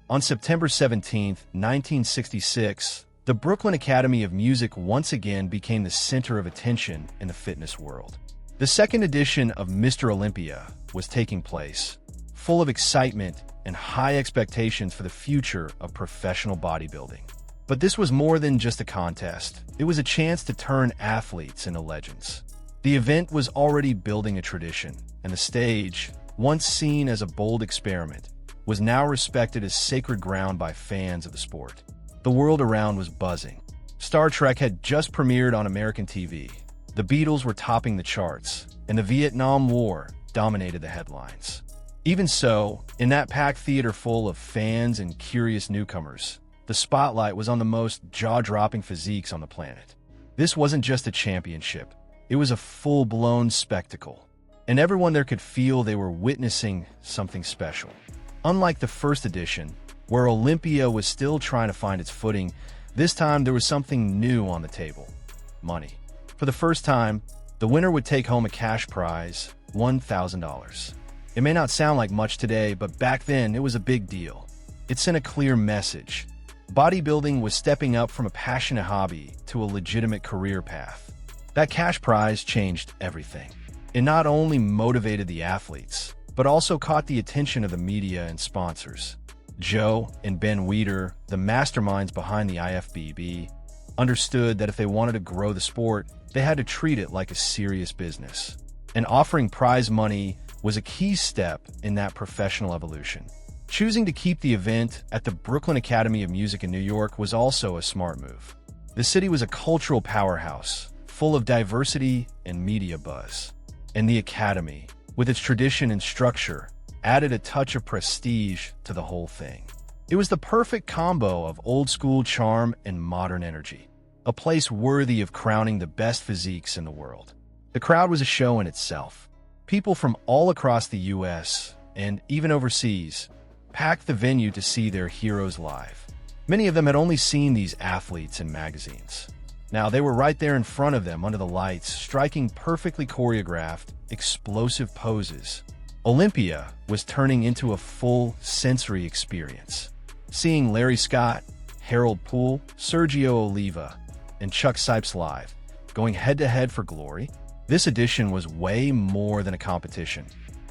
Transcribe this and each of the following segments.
On September 17, 1966, the Brooklyn Academy of Music once again became the center of attention in the fitness world. The second edition of Mr. Olympia was taking place, full of excitement and high expectations for the future of professional bodybuilding. But this was more than just a contest. It was a chance to turn athletes into legends. The event was already building a tradition, and the stage, once seen as a bold experiment, was now respected as sacred ground by fans of the sport. The world around was buzzing. Star Trek had just premiered on American TV. The Beatles were topping the charts, and the Vietnam War dominated the headlines. Even so, in that packed theater full of fans and curious newcomers, the spotlight was on the most jaw-dropping physiques on the planet. This wasn't just a championship. It was a full-blown spectacle, and everyone there could feel they were witnessing something special. Unlike the first edition, where Olympia was still trying to find its footing, this time there was something new on the table: money. For the first time, the winner would take home a cash prize, $1,000. It may not sound like much today, but back then it was a big deal. It sent a clear message. Bodybuilding was stepping up from a passionate hobby to a legitimate career path. That cash prize changed everything. It not only motivated the athletes, but also caught the attention of the media and sponsors. Joe and Ben Weider, the masterminds behind the IFBB, understood that if they wanted to grow the sport, they had to treat it like a serious business. And offering prize money was a key step in that professional evolution. Choosing to keep the event at the Brooklyn Academy of Music in New York was also a smart move. The city was a cultural powerhouse, full of diversity and media buzz. And the Academy, with its tradition and structure, added a touch of prestige to the whole thing. It was the perfect combo of old-school charm and modern energy, a place worthy of crowning the best physiques in the world. The crowd was a show in itself. People from all across the U.S. and even overseas packed the venue to see their heroes live. Many of them had only seen these athletes in magazines. Now they were right there in front of them under the lights, striking perfectly choreographed, explosive poses. Olympia was turning into a full sensory experience. Seeing Larry Scott, Harold Poole, Sergio Oliva, and Chuck Sipes live, going head-to-head for glory, this edition was way more than a competition.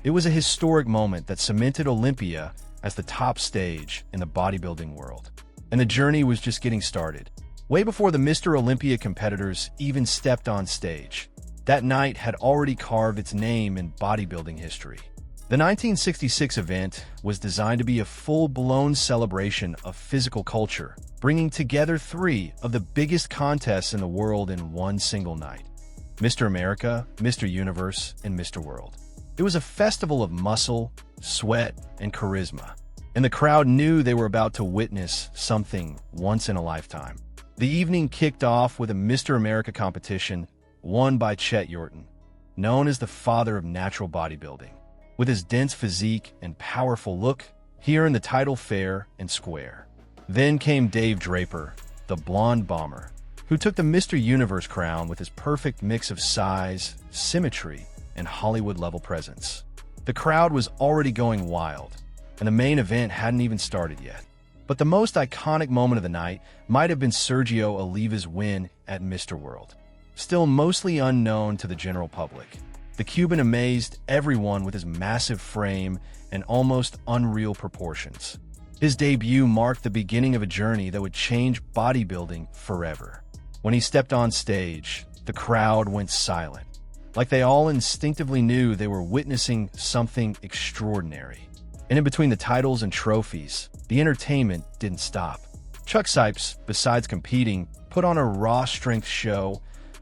It was a historic moment that cemented Olympia as the top stage in the bodybuilding world. And the journey was just getting started. Way before the Mr. Olympia competitors even stepped on stage, that night had already carved its name in bodybuilding history. The 1966 event was designed to be a full-blown celebration of physical culture, bringing together three of the biggest contests in the world in one single night: Mr. America, Mr. Universe, and Mr. World. It was a festival of muscle, sweat, and charisma, and the crowd knew they were about to witness something once in a lifetime. The evening kicked off with a Mr. America competition won by Chet Yorton, known as the father of natural bodybuilding. With his dense physique and powerful look, he earned the title fair and square. Then came Dave Draper, the blonde bomber, who took the Mr. Universe crown with his perfect mix of size, symmetry, and Hollywood-level presence. The crowd was already going wild, and the main event hadn't even started yet. But the most iconic moment of the night might have been Sergio Oliva's win at Mr. World. Still mostly unknown to the general public, the Cuban amazed everyone with his massive frame and almost unreal proportions. His debut marked the beginning of a journey that would change bodybuilding forever. When he stepped on stage, the crowd went silent, like they all instinctively knew they were witnessing something extraordinary. And in between the titles and trophies, the entertainment didn't stop. Chuck Sipes, besides competing, put on a raw-strength show,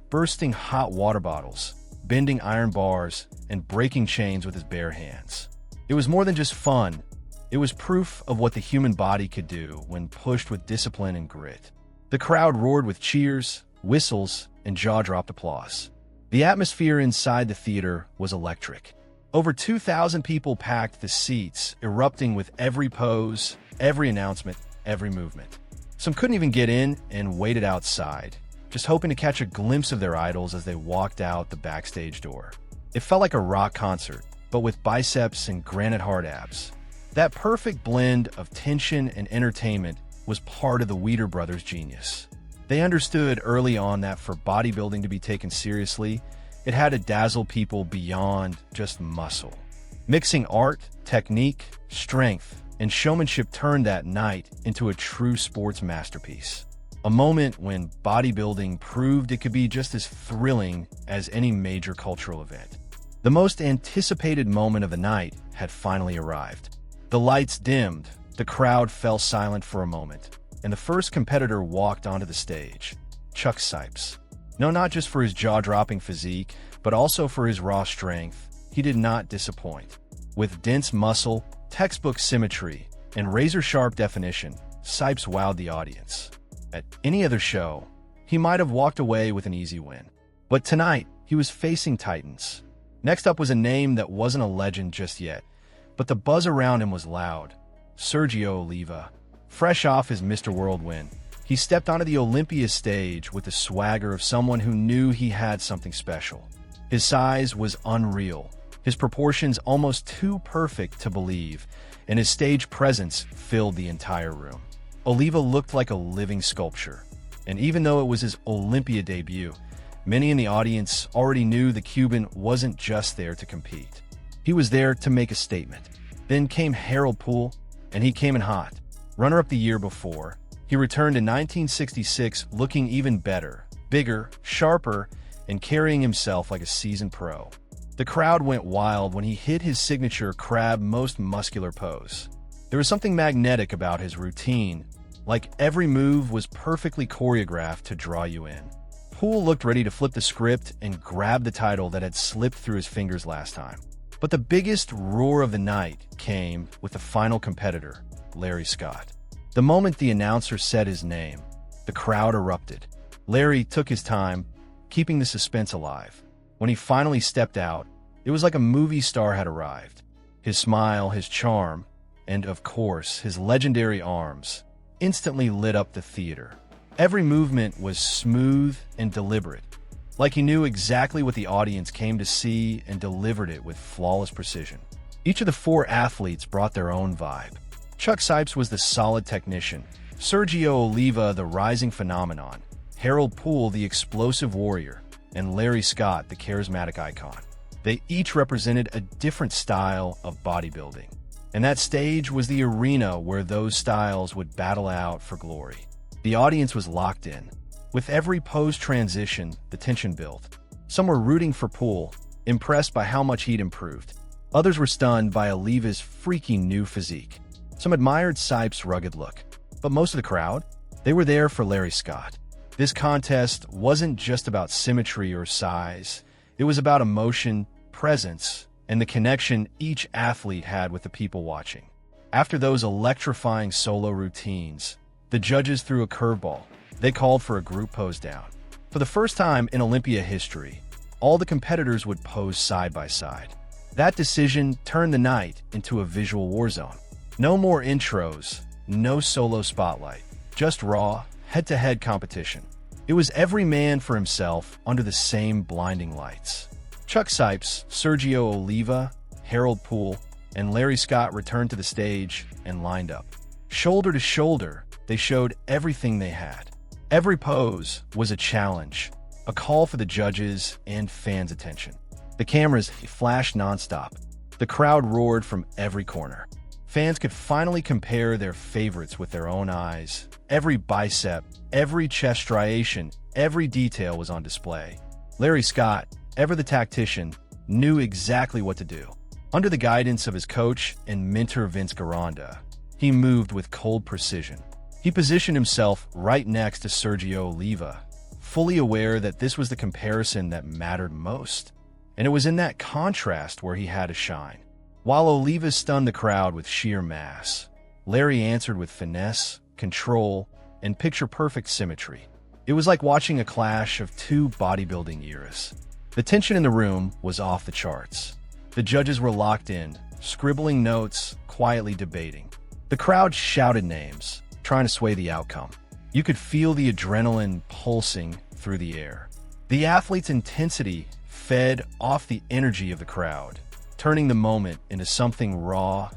bursting hot water bottles, bending iron bars, and breaking chains with his bare hands. It was more than just fun. It was proof of what the human body could do when pushed with discipline and grit. The crowd roared with cheers, whistles, and jaw-dropped applause. The atmosphere inside the theater was electric. Over 2,000 people packed the seats, erupting with every pose, every announcement, every movement. Some couldn't even get in and waited outside, just hoping to catch a glimpse of their idols as they walked out the backstage door. It felt like a rock concert, but with biceps and granite hard abs. That perfect blend of tension and entertainment was part of the Weider brothers' genius. They understood early on that for bodybuilding to be taken seriously, it had to dazzle people beyond just muscle. Mixing art, technique, strength, and showmanship turned that night into a true sports masterpiece. A moment when bodybuilding proved it could be just as thrilling as any major cultural event. The most anticipated moment of the night had finally arrived. The lights dimmed, the crowd fell silent for a moment, and the first competitor walked onto the stage, Chuck Sipes. No, not just for his jaw-dropping physique, but also for his raw strength, he did not disappoint. With dense muscle, textbook symmetry, and razor-sharp definition, Sipes wowed the audience. At any other show, he might have walked away with an easy win. But tonight, he was facing titans. Next up was a name that wasn't a legend just yet, but the buzz around him was loud. Sergio Oliva. Fresh off his Mr. World win, he stepped onto the Olympia stage with the swagger of someone who knew he had something special. His size was unreal, his proportions almost too perfect to believe, and his stage presence filled the entire room. Oliva looked like a living sculpture, and even though it was his Olympia debut, many in the audience already knew the Cuban wasn't just there to compete. He was there to make a statement. Then came Harold Poole, and he came in hot. Runner-up the year before, he returned in 1966 looking even better, bigger, sharper, and carrying himself like a seasoned pro. The crowd went wild when he hit his signature crab most muscular pose. There was something magnetic about his routine, like every move was perfectly choreographed to draw you in. Poole looked ready to flip the script and grab the title that had slipped through his fingers last time. But the biggest roar of the night came with the final competitor, Larry Scott. The moment the announcer said his name, the crowd erupted. Larry took his time, keeping the suspense alive. When he finally stepped out, it was like a movie star had arrived. His smile, his charm, and of course, his legendary arms instantly lit up the theater. Every movement was smooth and deliberate, like he knew exactly what the audience came to see and delivered it with flawless precision. Each of the four athletes brought their own vibe. Chuck Sipes was the solid technician, Sergio Oliva the rising phenomenon, Harold Poole the explosive warrior, and Larry Scott the charismatic icon. They each represented a different style of bodybuilding, and that stage was the arena where those styles would battle out for glory. The audience was locked in. With every pose transition, the tension built. Some were rooting for Poole, impressed by how much he'd improved. Others were stunned by Oliva's freaky new physique. Some admired Sipes' rugged look. But most of the crowd, they were there for Larry Scott. This contest wasn't just about symmetry or size. It was about emotion, presence, and the connection each athlete had with the people watching. After those electrifying solo routines, the judges threw a curveball. They called for a group pose down. For the first time in Olympia history, all the competitors would pose side by side. That decision turned the night into a visual war zone. No more intros, no solo spotlight, just raw, head-to-head competition. It was every man for himself under the same blinding lights. Chuck Sipes, Sergio Oliva, Harold Poole, and Larry Scott returned to the stage and lined up. Shoulder to shoulder, they showed everything they had. Every pose was a challenge, a call for the judges and fans' attention. The cameras flashed nonstop. The crowd roared from every corner. Fans could finally compare their favorites with their own eyes. Every bicep, every chest striation, every detail was on display. Larry Scott, ever the tactician, knew exactly what to do. Under the guidance of his coach and mentor Vince Garanda, he moved with cold precision. He positioned himself right next to Sergio Oliva, fully aware that this was the comparison that mattered most. And it was in that contrast where he had to shine. While Oliva stunned the crowd with sheer mass, Larry answered with finesse, control, and picture-perfect symmetry. It was like watching a clash of two bodybuilding eras. The tension in the room was off the charts. The judges were locked in, scribbling notes, quietly debating. The crowd shouted names, trying to sway the outcome. You could feel the adrenaline pulsing through the air. The athlete's intensity fed off the energy of the crowd, turning the moment into something raw,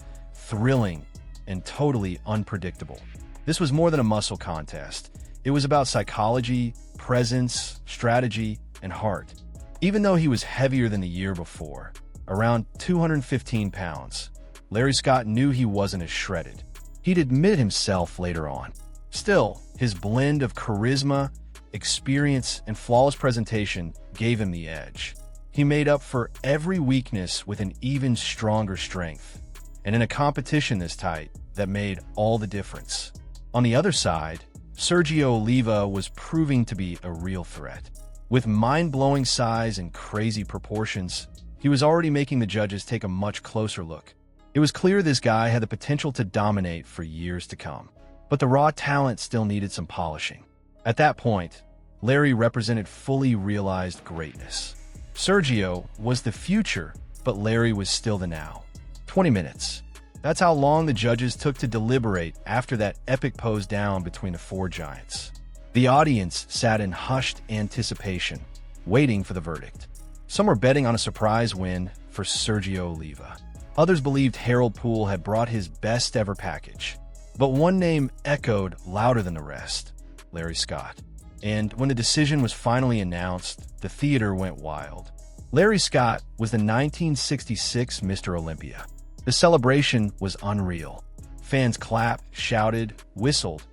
thrilling, and totally unpredictable. This was more than a muscle contest. It was about psychology, presence, strategy, and heart. Even though he was heavier than the year before, around 215 pounds, Larry Scott knew he wasn't as shredded. He'd admit himself later on. Still, his blend of charisma, experience, and flawless presentation gave him the edge. He made up for every weakness with an even stronger strength, and in a competition this tight, that made all the difference. On the other side, Sergio Oliva was proving to be a real threat. With mind-blowing size and crazy proportions, he was already making the judges take a much closer look. It was clear this guy had the potential to dominate for years to come, but the raw talent still needed some polishing. At that point, Larry represented fully realized greatness. Sergio was the future, but Larry was still the now. 20 minutes. That's how long the judges took to deliberate after that epic pose down between the four giants. The audience sat in hushed anticipation, waiting for the verdict. Some were betting on a surprise win for Sergio Oliva. Others believed Harold Poole had brought his best-ever package. But one name echoed louder than the rest: Larry Scott. And when the decision was finally announced, the theater went wild. Larry Scott was the 1966 Mr. Olympia. The celebration was unreal. Fans clapped, shouted, whistled.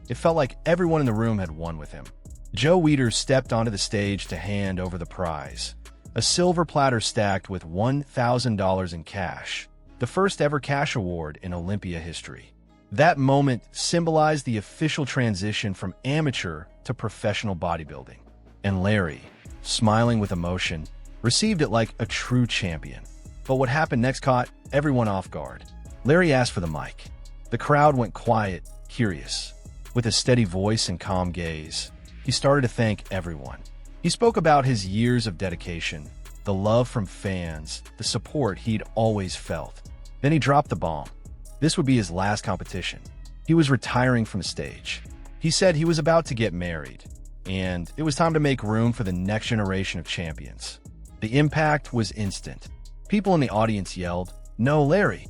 It felt like everyone in the room had won with him. Joe Weider stepped onto the stage to hand over the prize, a silver platter stacked with $1,000 in cash, the first ever cash award in Olympia history. That moment symbolized the official transition from amateur to professional bodybuilding. And Larry, smiling with emotion, received it like a true champion. But what happened next caught everyone off guard. Larry asked for the mic. The crowd went quiet, curious. With a steady voice and calm gaze, he started to thank everyone. He spoke about his years of dedication, the love from fans, the support he'd always felt. Then he dropped the bomb. This would be his last competition. He was retiring from the stage. He said he was about to get married, and it was time to make room for the next generation of champions. The impact was instant. People in the audience yelled, "No, Larry!"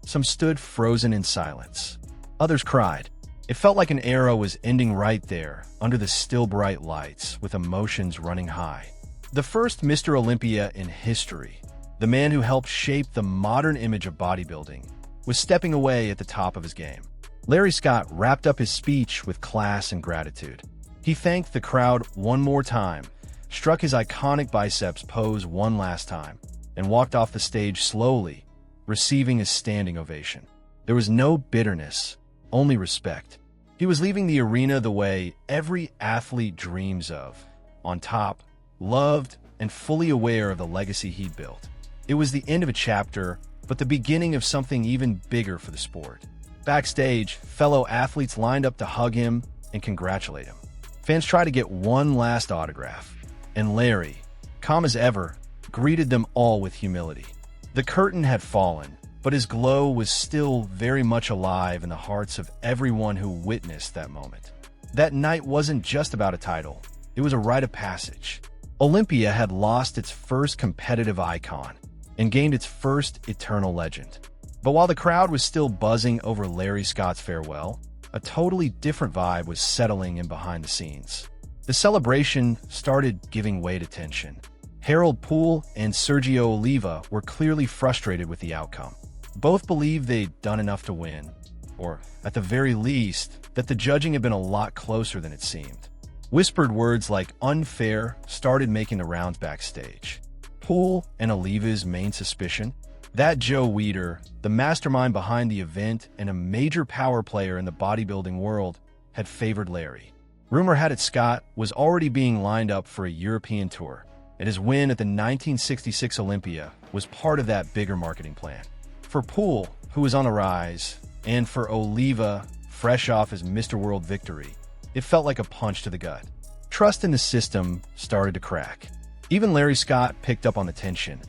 Some stood frozen in silence. Others cried. It felt like an era was ending right there, under the still bright lights, with emotions running high. The first Mr. Olympia in history, the man who helped shape the modern image of bodybuilding, was stepping away at the top of his game. Larry Scott wrapped up his speech with class and gratitude. He thanked the crowd one more time, struck his iconic biceps pose one last time, and walked off the stage slowly, receiving a standing ovation. There was no bitterness, only respect. He was leaving the arena the way every athlete dreams of, on top, loved, and fully aware of the legacy he'd built. It was the end of a chapter, but the beginning of something even bigger for the sport. Backstage, fellow athletes lined up to hug him and congratulate him. Fans tried to get one last autograph, and Larry, calm as ever, greeted them all with humility. The curtain had fallen, but his glow was still very much alive in the hearts of everyone who witnessed that moment. That night wasn't just about a title, it was a rite of passage. Olympia had lost its first competitive icon and gained its first eternal legend. But while the crowd was still buzzing over Larry Scott's farewell, a totally different vibe was settling in behind the scenes. The celebration started giving way to tension. Harold Poole and Sergio Oliva were clearly frustrated with the outcome. Both believed they'd done enough to win, or at the very least, that the judging had been a lot closer than it seemed. Whispered words like unfair started making the rounds backstage. Poole and Oliva's main suspicion? That Joe Weider, the mastermind behind the event and a major power player in the bodybuilding world, had favored Larry. Rumor had it Scott was already being lined up for a European tour, and his win at the 1966 Olympia was part of that bigger marketing plan. For Poole, who was on the rise, and for Oliva, fresh off his Mr. World victory, it felt like a punch to the gut. Trust in the system started to crack. Even Larry Scott picked up on the tension,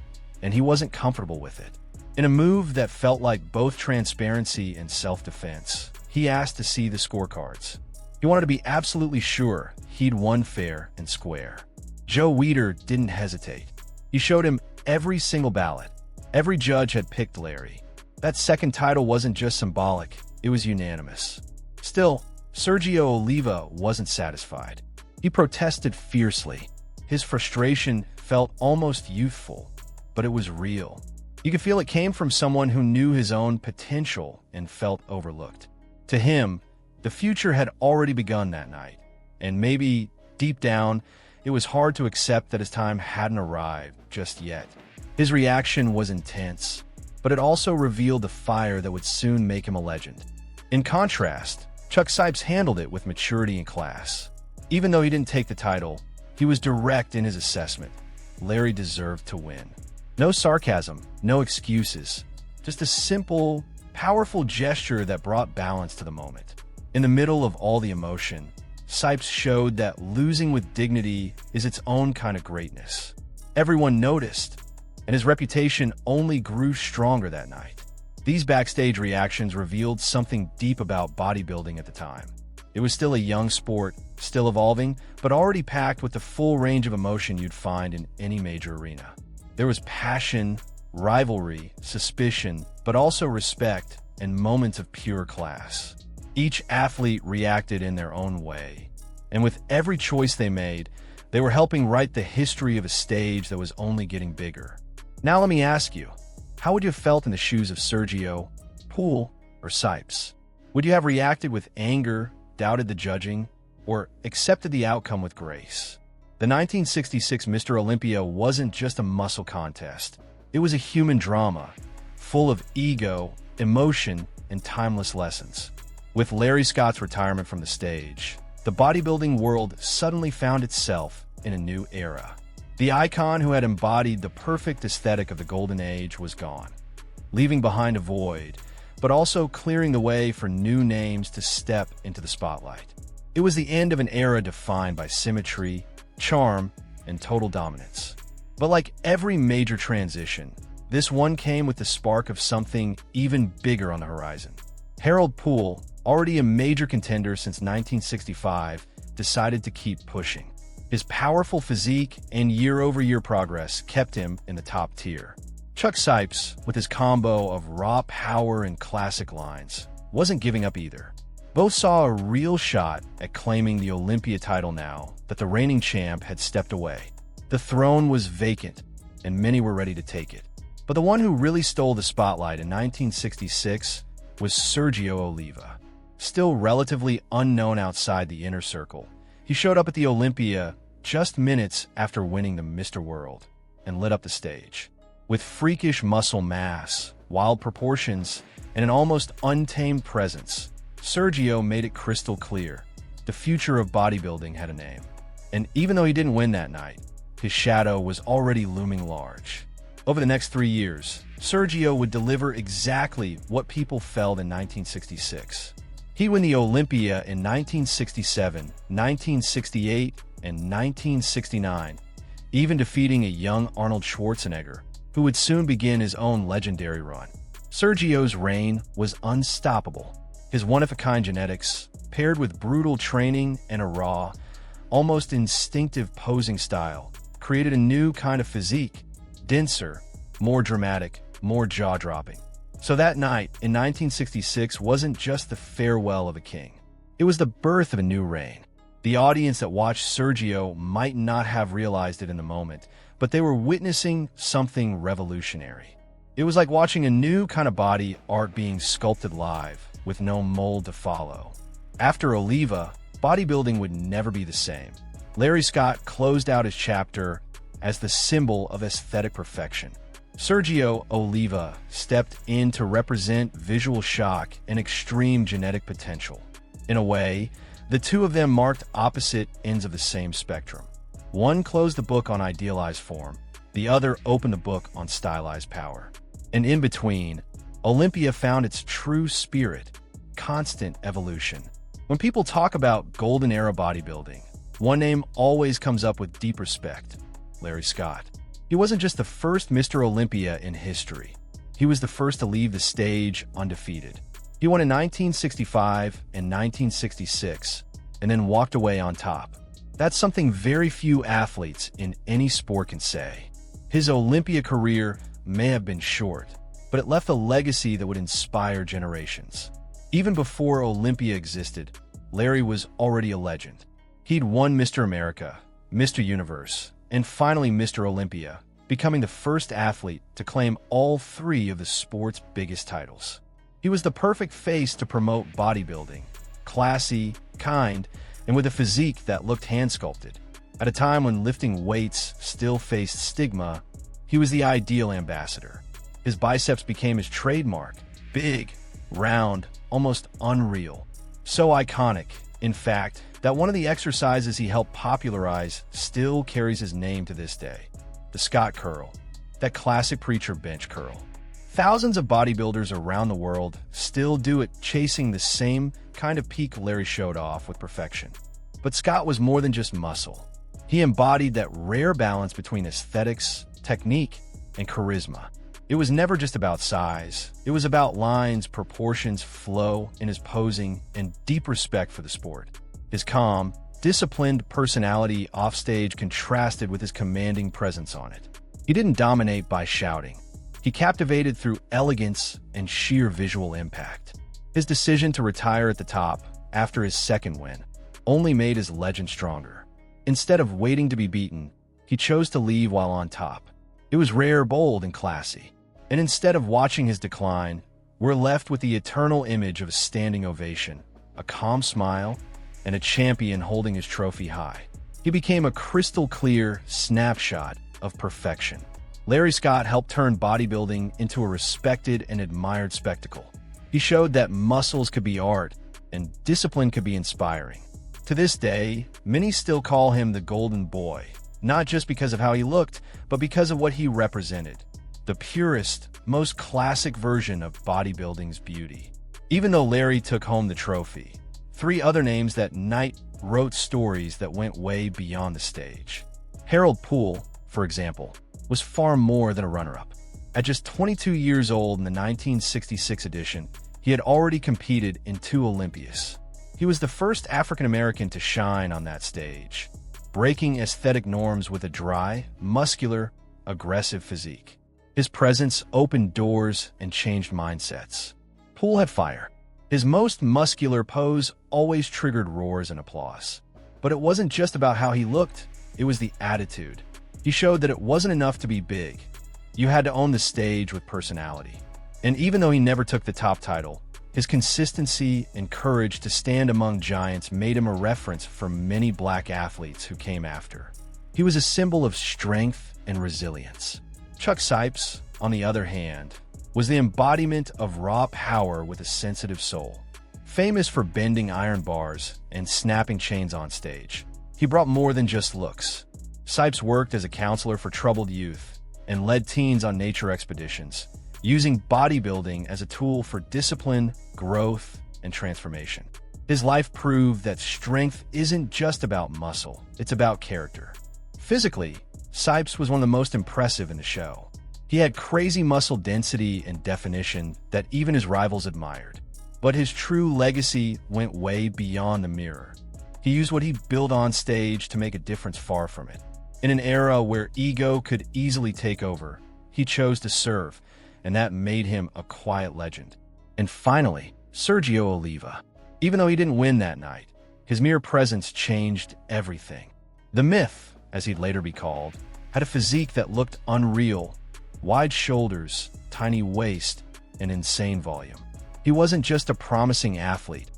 and he wasn't comfortable with it. In a move that felt like both transparency and self-defense, he asked to see the scorecards. He wanted to be absolutely sure he'd won fair and square. Joe Weider didn't hesitate. He showed him every single ballot. Every judge had picked Larry. That second title wasn't just symbolic, it was unanimous. Still, Sergio Oliva wasn't satisfied. He protested fiercely. His frustration felt almost youthful, but it was real. You could feel it came from someone who knew his own potential and felt overlooked. To him, the future had already begun that night, and maybe, deep down, it was hard to accept that his time hadn't arrived just yet. His reaction was intense, but it also revealed the fire that would soon make him a legend. In contrast, Chuck Sipes handled it with maturity and class. Even though he didn't take the title, he was direct in his assessment. Larry deserved to win. No sarcasm, no excuses, just a simple, powerful gesture that brought balance to the moment. In the middle of all the emotion, Sipes showed that losing with dignity is its own kind of greatness. Everyone noticed, and his reputation only grew stronger that night. These backstage reactions revealed something deep about bodybuilding at the time. It was still a young sport, still evolving, but already packed with the full range of emotion you'd find in any major arena. There was passion, rivalry, suspicion, but also respect and moments of pure class. Each athlete reacted in their own way, and with every choice they made, they were helping write the history of a stage that was only getting bigger. Now let me ask you, how would you have felt in the shoes of Sergio, Poole, or Sipes? Would you have reacted with anger, doubted the judging, or accepted the outcome with grace? The 1966 Mr. Olympia wasn't just a muscle contest. It was a human drama, full of ego, emotion, and timeless lessons. With Larry Scott's retirement from the stage, the bodybuilding world suddenly found itself in a new era. The icon who had embodied the perfect aesthetic of the golden age was gone, leaving behind a void, but also clearing the way for new names to step into the spotlight. It was the end of an era defined by symmetry, charm, and total dominance. But like every major transition, this one came with the spark of something even bigger on the horizon. Harold Poole, already a major contender since 1965, decided to keep pushing. His powerful physique and year-over-year progress kept him in the top tier. Chuck Sipes, with his combo of raw power and classic lines, wasn't giving up either. Both saw a real shot at claiming the Olympia title now that the reigning champ had stepped away. The throne was vacant, and many were ready to take it. But the one who really stole the spotlight in 1966 was Sergio Oliva. Still relatively unknown outside the inner circle, he showed up at the Olympia just minutes after winning the Mr. World and lit up the stage. With freakish muscle mass, wild proportions, and an almost untamed presence, Sergio made it crystal clear. The future of bodybuilding had a name. And even though he didn't win that night, his shadow was already looming large. Over the next 3 years, Sergio would deliver exactly what people felt in 1966. He'd win the Olympia in 1967, 1968, and 1969, even defeating a young Arnold Schwarzenegger, who would soon begin his own legendary run. Sergio's reign was unstoppable. His one-of-a-kind genetics, paired with brutal training and a raw, almost instinctive posing style, created a new kind of physique, denser, more dramatic, more jaw-dropping. So that night in 1966 wasn't just the farewell of a king. It was the birth of a new reign. The audience that watched Sergio might not have realized it in the moment, but they were witnessing something revolutionary. It was like watching a new kind of body art being sculpted live, with no mold to follow. After Oliva, bodybuilding would never be the same. Larry Scott closed out his chapter as the symbol of aesthetic perfection. Sergio Oliva stepped in to represent visual shock and extreme genetic potential. In a way, the two of them marked opposite ends of the same spectrum. One closed the book on idealized form, the other opened the book on stylized power. And in between, Olympia found its true spirit, constant evolution. When people talk about golden era bodybuilding, one name always comes up with deep respect: Larry Scott. He wasn't just the first Mr. Olympia in history. He was the first to leave the stage undefeated. He won in 1965 and 1966, and then walked away on top. That's something very few athletes in any sport can say. His Olympia career may have been short, but it left a legacy that would inspire generations. Even before Olympia existed, Larry was already a legend. He'd won Mr. America, Mr. Universe, and finally Mr. Olympia, becoming the first athlete to claim all three of the sport's biggest titles. He was the perfect face to promote bodybuilding, classy, kind, and with a physique that looked hand-sculpted. At a time when lifting weights still faced stigma, he was the ideal ambassador. His biceps became his trademark, big, round, almost unreal. So iconic, in fact, that one of the exercises he helped popularize still carries his name to this day. The Scott curl, that classic preacher bench curl. Thousands of bodybuilders around the world still do it, chasing the same kind of peak Larry showed off with perfection. But Scott was more than just muscle. He embodied that rare balance between aesthetics, technique, and charisma. It was never just about size. It was about lines, proportions, flow in his posing, and deep respect for the sport. His calm, disciplined personality offstage contrasted with his commanding presence on it. He didn't dominate by shouting. He captivated through elegance and sheer visual impact. His decision to retire at the top after his second win only made his legend stronger. Instead of waiting to be beaten, he chose to leave while on top. It was rare, bold, and classy. And instead of watching his decline, we're left with the eternal image of a standing ovation, a calm smile, and a champion holding his trophy high. He became a crystal-clear snapshot of perfection. Larry Scott helped turn bodybuilding into a respected and admired spectacle. He showed that muscles could be art and discipline could be inspiring. To this day, many still call him the Golden Boy, not just because of how he looked, but because of what he represented. The purest, most classic version of bodybuilding's beauty. Even though Larry took home the trophy, three other names that night wrote stories that went way beyond the stage. Harold Poole, for example, was far more than a runner-up. At just 22 years old in the 1966 edition, he had already competed in 2 Olympias. He was the first African-American to shine on that stage, breaking aesthetic norms with a dry, muscular, aggressive physique. His presence opened doors and changed mindsets. Poole had fire. His most muscular pose always triggered roars and applause. But it wasn't just about how he looked, it was the attitude. He showed that it wasn't enough to be big. You had to own the stage with personality. And even though he never took the top title, his consistency and courage to stand among giants made him a reference for many black athletes who came after. He was a symbol of strength and resilience. Chuck Sipes, on the other hand, was the embodiment of raw power with a sensitive soul. Famous for bending iron bars and snapping chains on stage, he brought more than just looks. Sipes worked as a counselor for troubled youth and led teens on nature expeditions, using bodybuilding as a tool for discipline, growth, and transformation. His life proved that strength isn't just about muscle, it's about character. Physically, Sipes was one of the most impressive in the show. He had crazy muscle density and definition that even his rivals admired. But his true legacy went way beyond the mirror. He used what he built on stage to make a difference far from it. In an era where ego could easily take over, he chose to serve, and that made him a quiet legend. And finally, Sergio Oliva. Even though he didn't win that night, his mere presence changed everything. The Myth, as he'd later be called, had a physique that looked unreal, wide shoulders, tiny waist, and insane volume. He wasn't just a promising athlete,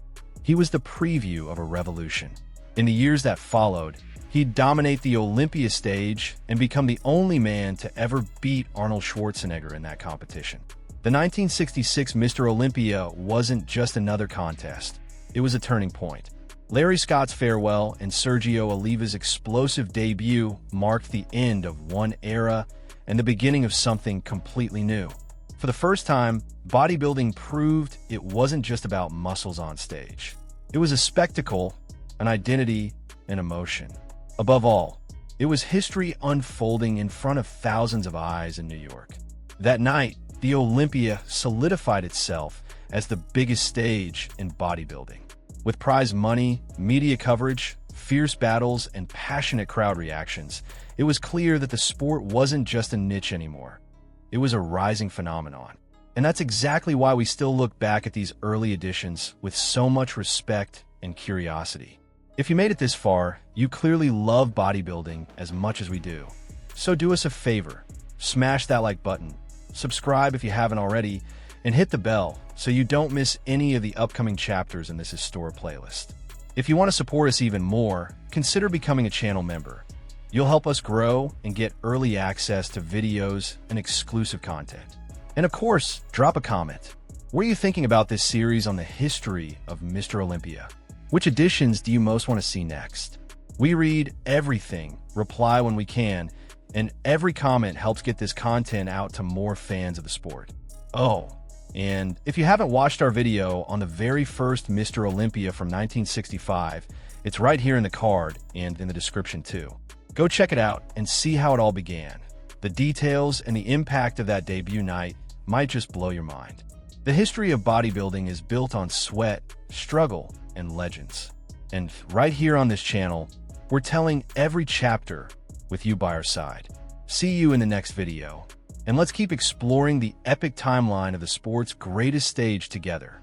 he was the preview of a revolution. In the years that followed, he'd dominate the Olympia stage and become the only man to ever beat Arnold Schwarzenegger in that competition. The 1966 Mr. Olympia wasn't just another contest, it was a turning point. Larry Scott's farewell and Sergio Oliva's explosive debut marked the end of one era and the beginning of something completely new. For the first time, bodybuilding proved it wasn't just about muscles on stage. It was a spectacle, an identity, an emotion. Above all, it was history unfolding in front of thousands of eyes in New York. That night, the Olympia solidified itself as the biggest stage in bodybuilding. With prize money, media coverage, fierce battles, and passionate crowd reactions, it was clear that the sport wasn't just a niche anymore. It was a rising phenomenon. And that's exactly why we still look back at these early editions with so much respect and curiosity. If you made it this far, you clearly love bodybuilding as much as we do. So do us a favor, smash that like button, subscribe if you haven't already, and hit the bell so you don't miss any of the upcoming chapters in this historic playlist. If you want to support us even more, consider becoming a channel member. You'll help us grow and get early access to videos and exclusive content. And of course, drop a comment. What are you thinking about this series on the history of Mr. Olympia? Which editions do you most want to see next? We read everything, reply when we can, and every comment helps get this content out to more fans of the sport. Oh, and if you haven't watched our video on the very first Mr. Olympia from 1965, it's right here in the card and in the description too. Go check it out and see how it all began. The details and the impact of that debut night might just blow your mind. The history of bodybuilding is built on sweat, struggle, and legends. And right here on this channel, we're telling every chapter with you by our side. See you in the next video. And let's keep exploring the epic timeline of the sport's greatest stage together.